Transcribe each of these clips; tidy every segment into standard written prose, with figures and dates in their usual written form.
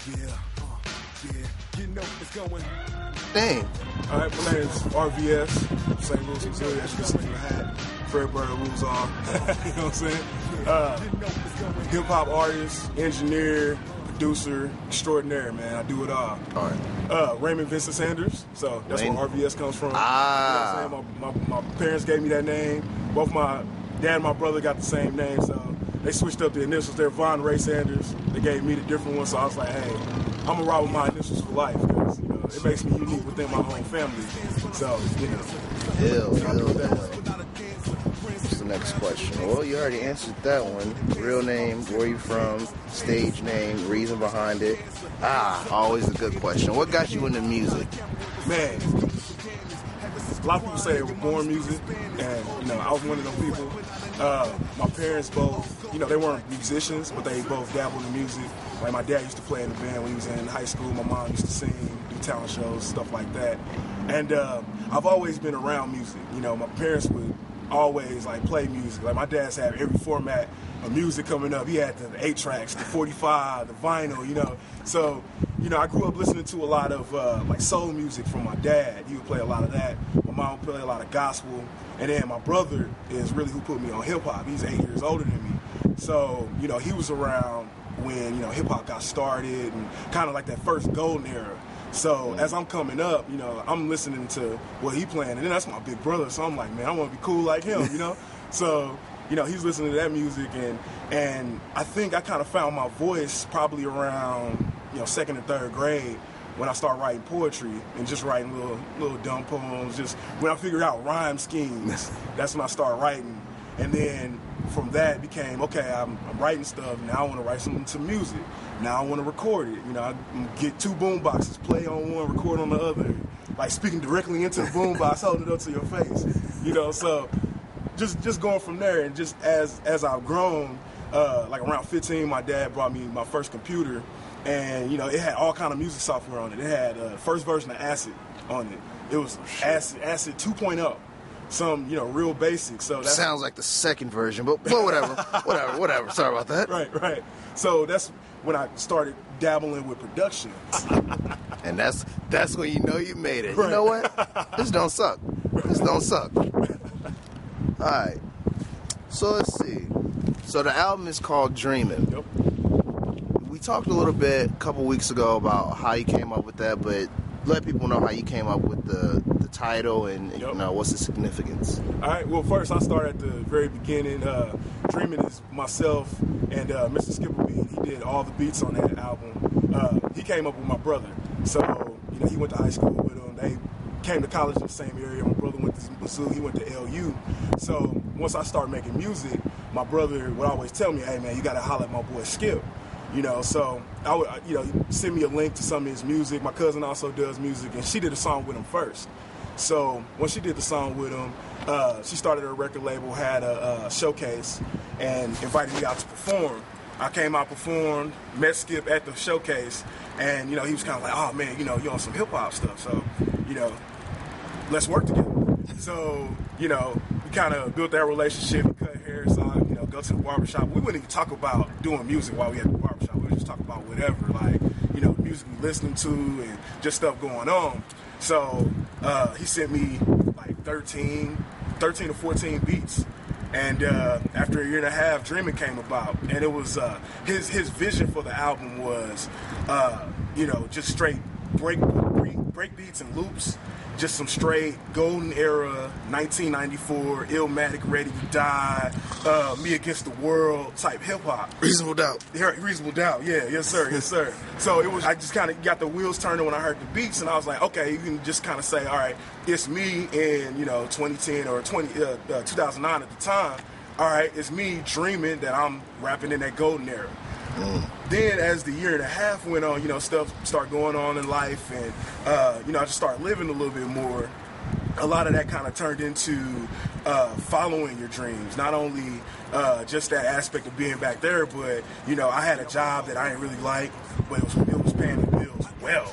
You know what's going. Dang. All right, my name is RVS, St. Louis, Missouri. As you can see from the hat, Fred Bird rules on. You know what I'm saying? Hip-hop artist, engineer, producer, extraordinaire, man. I do it all. All right. Raymond Vincent Sanders. So that's where RVS comes from. Ah. You know what I'm saying? My parents gave me that name. Both my dad and my brother got the same name, so they switched up the initials. They're Von Ray Sanders. They gave me the different one, so I was like, hey, I'm going to rock with my initials for life, because, you know, it makes me unique within my own family. So, you know. What's the next question? Well, you already answered that one. Real name, where you from, stage name, reason behind it. Always a good question. What got you into music? Man, a lot of people say they were born music, and, you know, I was one of those people. My parents both, you know, they weren't musicians, but they both dabbled in music. Like, my dad used to play in the band when he was in high school. My mom used to sing, do talent shows, stuff like that. And I've always been around music. You know, my parents would always, like, play music. Like, my dad's had every format of music coming up. He had the 8-tracks, the 45, the vinyl, you know. So, you know, I grew up listening to a lot of, like, soul music from my dad. He would play a lot of that. My mom would play a lot of gospel. And then my brother is really who put me on hip-hop. He's 8 years older than me. So, you know, he was around when, you know, hip-hop got started and kind of like that first golden era. So as I'm coming up, you know, I'm listening to what he playing. And then that's my big brother. So I'm like, man, I want to be cool like him, you know? So, you know, he's listening to that music. And I think I kind of found my voice probably around, you know, 2nd and 3rd grade, when I started writing poetry and just writing little dumb poems. Just when I figured out rhyme schemes, that's when I started writing. And then from that it became, okay, I'm writing stuff. Now I want to write something to music. Now I want to record it. You know, I get 2 boom boxes, play on one, record on the other. Like speaking directly into the boom box, holding it up to your face. You know, so just going from there. And just as I've grown, like around 15, my dad brought me my first computer. And, you know, it had all kind of music software on it. It had first version of Acid on it. It was Acid 2.0. Some, you know, real basic. So that sounds like the second version, but whatever. whatever. Sorry about that. Right. So that's when I started dabbling with production. And that's when you know you made it. Right. You know what? This don't suck. All right. So let's see. So the album is called Dreamin'. Yep. We talked a little bit a couple weeks ago about how you came up with that, but let people know how you came up with the title and Yep. you know, what's the significance. All right. Well, first I start at the very beginning. Dreamin' is myself and Mr. Skipper Beat. He did all the beats on that album. He came up with my brother. So, you know, he went to high school with him. They came to college in the same area. My brother went to Mizzou. He went to LU. So once I started making music, my brother would always tell me, hey, man, you got to holler at my boy Skip. You know, so I would, you know, send me a link to some of his music. My cousin also does music, and she did a song with him first. So when she did the song with him, she started her record label, had a showcase, and invited me out to perform. I came out, performed, met Skip at the showcase, and, you know, he was kind of like, oh, man, you know, you're on some hip-hop stuff, so, you know, let's work together. So, you know, we kind of built that relationship, we cut hair, so I, you know, go to the barbershop. We wouldn't even talk about doing music while we had the barbershop. We would just talk about whatever, like, you know, music we listening to and just stuff going on. So he sent me like 13 to 14 beats. And after a year and a half, Dreamin' came about. And it was his vision for the album was, you know, just straight break beats and loops. Just some straight golden era, 1994, Illmatic, Ready to Die, Me Against the World type hip hop. Reasonable Doubt. Yeah, Reasonable Doubt. Yeah, yes sir. So it was. I just kind of got the wheels turning when I heard the beats, and I was like, okay, you can just kind of say, all right, it's me in 2010 or 2009 at the time. All right, it's me dreaming that I'm rapping in that golden era. Then as the year and a half went on, you know, stuff started going on in life, and you know, I just started living a little bit more. A lot of that kind of turned into following your dreams. Not only just that aspect of being back there, but, you know, I had a job that I didn't really like, but it was paying the bills well,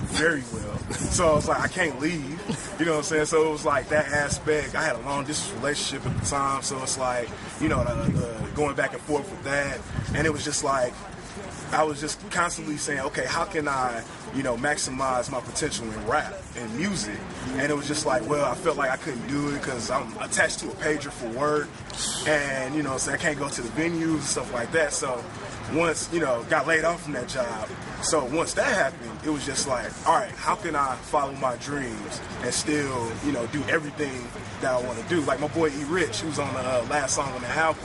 very well. So I was like, I can't leave. You know what I'm saying? So it was like that aspect. I had a long distance relationship at the time, so it's like, you know, going back and forth with that. And it was just like, I was just constantly saying, okay, how can I, maximize my potential in rap and music? And it was just like, well, I felt like I couldn't do it because I'm attached to a pager for work, and so I can't go to the venues and stuff like that. So once, got laid off from that job. So once that happened, it was just like, all right, how can I follow my dreams and still, do everything that I want to do? Like my boy E. Rich, who's on the last song on the album,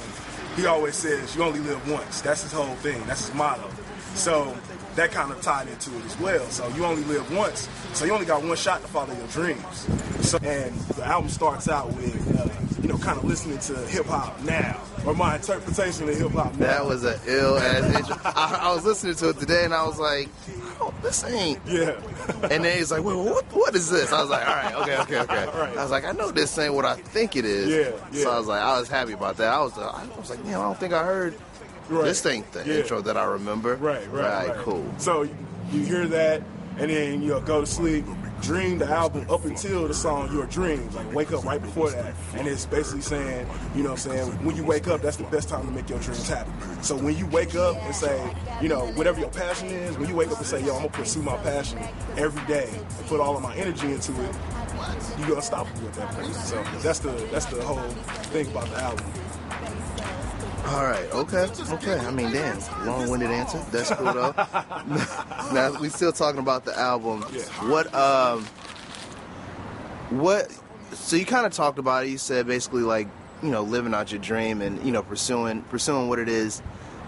he always says, you only live once. That's his whole thing. That's his motto. So that kind of tied into it as well. So you only live once. So you only got one shot to follow your dreams. So, and the album starts out with, kind of listening to hip-hop now, or my interpretation of hip-hop now. That was an ill-ass intro. I was listening to it today, and I was like, oh, this ain't... Yeah. And then he's like, well, what is this? I was like, all right, okay. Right. I was like, I know this ain't what I think it is. Yeah. So I was happy about that. I was like, man, I don't think I heard this ain't the intro that I remember. Right. Cool. So you hear that, and then you go to sleep, dream the album up until the song Your Dreams, like wake up right before that. And it's basically saying, when you wake up, that's the best time to make your dreams happen. So when you wake up and say, whatever your passion is, when you wake up and say, yo, I'm gonna pursue my passion every day and put all of my energy into it, you're unstoppable at that point. So that's the whole thing about the album. All right, okay. I mean, damn, long-winded answer. That's cool though. Now we still talking about the album. Yeah. What? So you kind of talked about it. You said basically like, living out your dream and pursuing what it is,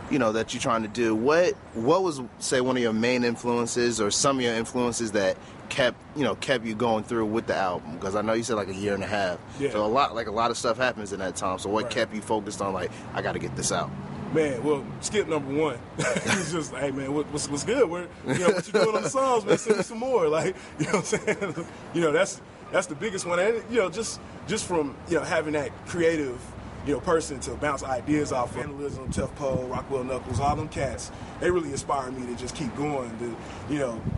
that you're trying to do. What was, say, one of your main influences or some of your influences that kept you going through with the album? Because I know you said like a year and a half. Yeah. So a lot of stuff happens in that time. So what kept you focused on like, I got to get this out? Man, well, skip number one. He's just, hey man, what's good? What you doing on the songs, man? Send me some more. Like, what I'm saying? That's the biggest one. And just from having that creative person to bounce ideas off of. Vandalism, Tough Poe, Rockwell Knuckles, all them cats, they really inspire me to just keep going.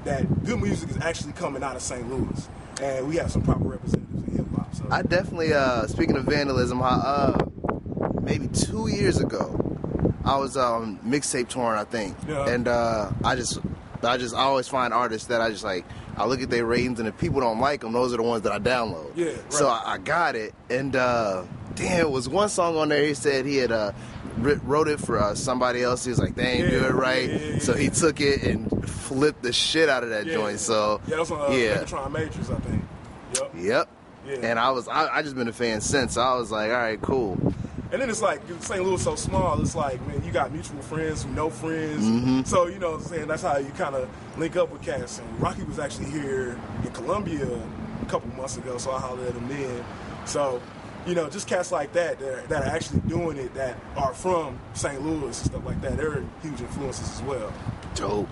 That good music is actually coming out of St. Louis, and we have some proper representatives in hip hop. So I definitely, speaking of Vandalism, maybe 2 years ago, I was mixtape touring, I think, and I always find artists that I look at their ratings, and if people don't like them, those are the ones that I download. Yeah, right. So I got it, and damn, it was one song on there. He said he had wrote it for somebody else. He was like, they ain't do it right. Yeah. So he took it and flipped the shit out of that joint. So that was on Megatron Matrix, I think. Yep. Yeah. And I just been a fan since. So I was like, all right, cool. And then it's like, St. Louis is so small, it's like, man, you got mutual friends who know friends. Mm-hmm. So, what I'm saying, that's how you kind of link up with cats. And Rocky was actually here in Columbia a couple months ago, so I hollered at him then. So, just cats like that are actually doing it, that are from St. Louis and stuff like that. They're huge influences as well. Dope.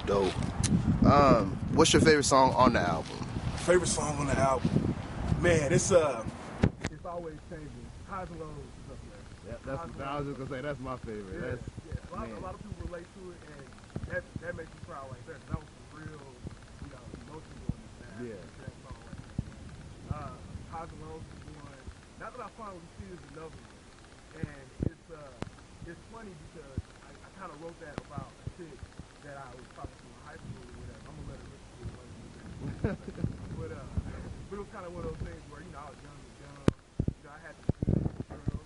What's your favorite song on the album? Favorite song on the album? Man, it's always changing. Highs and lows. I was just gonna say that's my favorite. A lot of people relate to it, and that makes me proud right there. That was some real, emotion going into that. That song right there. Highs and Lows is one. Now that I finally see is another one, and it's funny because I kind of wrote that about a chick that I was talking to in high school or whatever. I'm gonna let her listen to it later. But it was kind of one of those things where I was young and dumb. I had to do girls.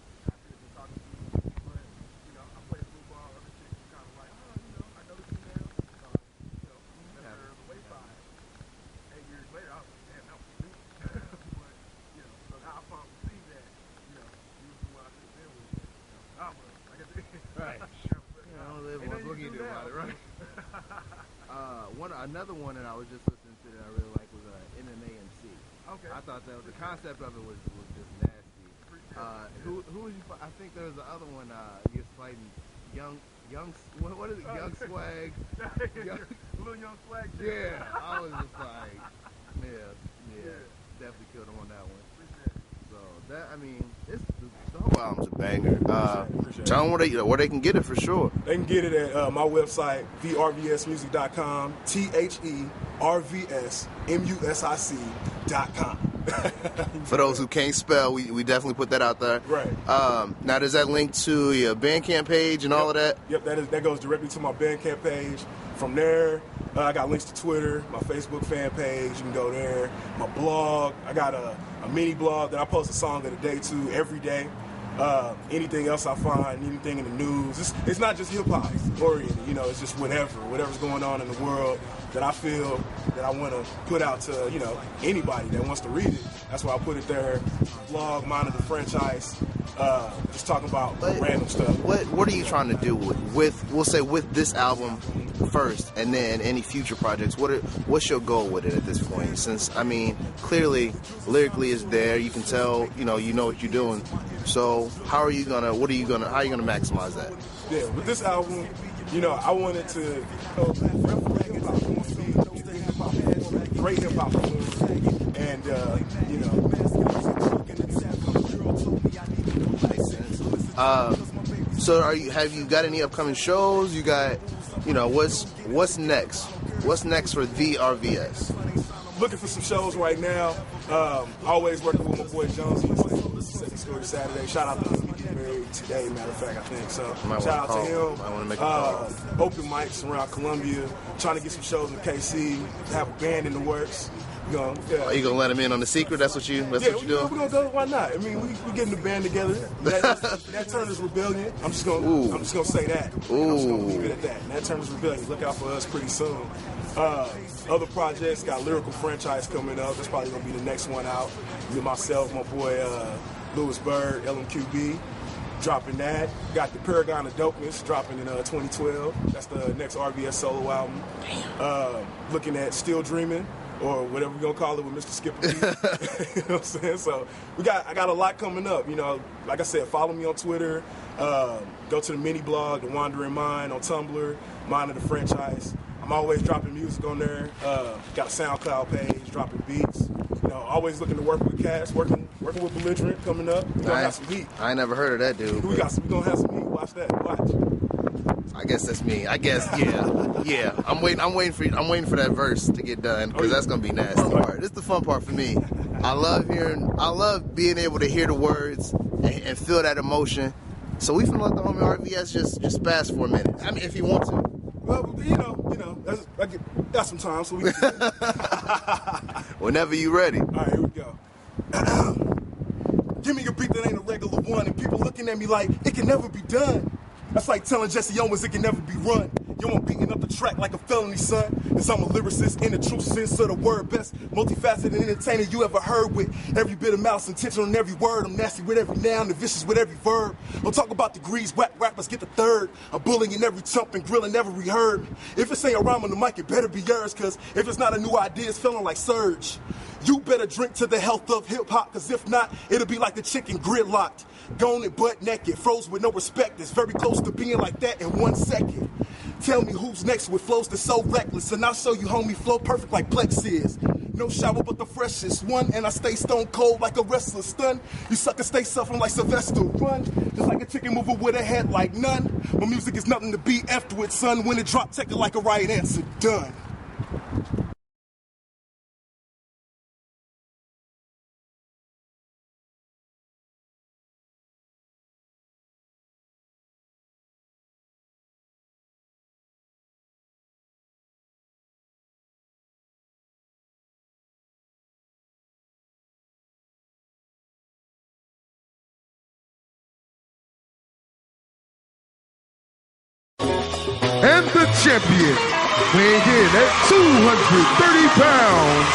Another one that I was just listening to that I really like was NNAMC. Okay. I thought the concept of it was just nasty. Who was you? I think there was the other one. You're fighting young. What is it? Young Swag. Little Young Swag. Yeah. I was just like, yeah. Definitely killed him on that one. So the whole album's a banger. Tell them where they can get it for sure. They can get it at my website, thervsmusic.com, THERVSMUSIC.com. For those who can't spell, we definitely put that out there. Right. Now, does that link to your Bandcamp page and all of that? Yep, that goes directly to my Bandcamp page. From there, I got links to Twitter, my Facebook fan page. You can go there. My blog, I got a mini blog that I post a song of the day to every day. Anything else I find, anything in the news. It's not just hip-hop oriented, you know, it's just whatever's going on in the world that I feel that I want to put out to, you know, anybody that wants to read it. That's why I put it there. Blog, Monitor the Franchise, just talking about random stuff. What are you trying to do with this album first, and then any future projects? What's your goal with it at this point? Since, I mean, clearly lyrically is there, you can tell, you know what you're doing. So how are you gonna maximize that? Yeah, with this album, you know, I wanted to great hip hop and you know. So have you got any upcoming shows? You got, you know, what's next? What's next for the RVS? Looking for some shows right now. Always working with my boy Jonesy. Second Story Saturday. Shout out to him. He getting married today, matter of fact, I think. So shout out to him. I want to make a call. Open mics around Columbia. Trying to get some shows in KC. Have a band in the works. You know, yeah. Are you gonna let him in on the secret? That's what you doing? We're gonna go. Why not? I mean, we getting the band together. That Turner's Rebellion. I'm just gonna say that. I'm just gonna leave it at that. That Turner's Rebellion. Look out for us pretty soon. Other projects, got Lyrical Franchise coming up. That's probably gonna be the next one out. Me, myself, my boy Louis Bird, LMQB, dropping that. Got the Paragon of Dopeness dropping in 2012. That's the next RVS solo album. Looking at Still Dreaming, or whatever we're gonna call it, with Mr. Skipper. You know what I'm saying? So I got a lot coming up. You know, like I said, follow me on Twitter. Go to the mini blog, The Wandering Mind, on Tumblr, Monitor the Franchise. I'm always dropping music on there. Got a SoundCloud page, dropping beats. You know, always looking to work with cats, working with Belligerent coming up. We're gonna have some heat. I ain't never heard of that dude. We gonna have some heat. Watch that. Watch. I guess that's me. I guess, yeah. I'm waiting for that verse to get done, because that's gonna be nasty. This is the fun part for me. I love being able to hear the words and feel that emotion. So we finna let the homie RVS just spaz for a minute. I mean, if you want to. Well, you know, I got some time, so we can. Whenever you ready. All right, here we go. Give me a beat that ain't a regular one, and people looking at me like it can never be done. That's like telling Jesse Owens it can never be run. Yo, I'm beating up the track like a felony, son. Cause I'm a lyricist in the true sense of the word. Best multifaceted entertainer you ever heard, with every bit of malice intention on every word. I'm nasty with every noun and vicious with every verb. Don't talk about degrees, whack rappers get the third. I'm bullying every chump and grilling every herb. If it ain't a rhyme on the mic, it better be yours. Cause if it's not a new idea, it's feeling like Surge. You better drink to the health of hip-hop, cause if not, it'll be like the chicken gridlocked. Gone and butt naked, froze with no respect. It's very close to being like that in 1 second. Tell me who's next with flows that's so reckless, and I'll show you homie flow perfect like Plex is. No shower but the freshest one, and I stay stone cold like a wrestler stun. You suckers stay suffering like Sylvester Run, just like a chicken mover with a head like none. My music is nothing to be effed with, son. When it drop, take it like a right answer, done. And the champion, weighing in at 230 pounds,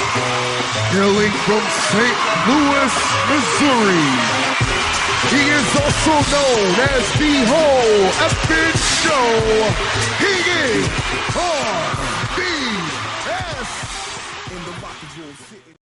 hailing from St. Louis, Missouri. He is also known as the Whole Effing Show. He is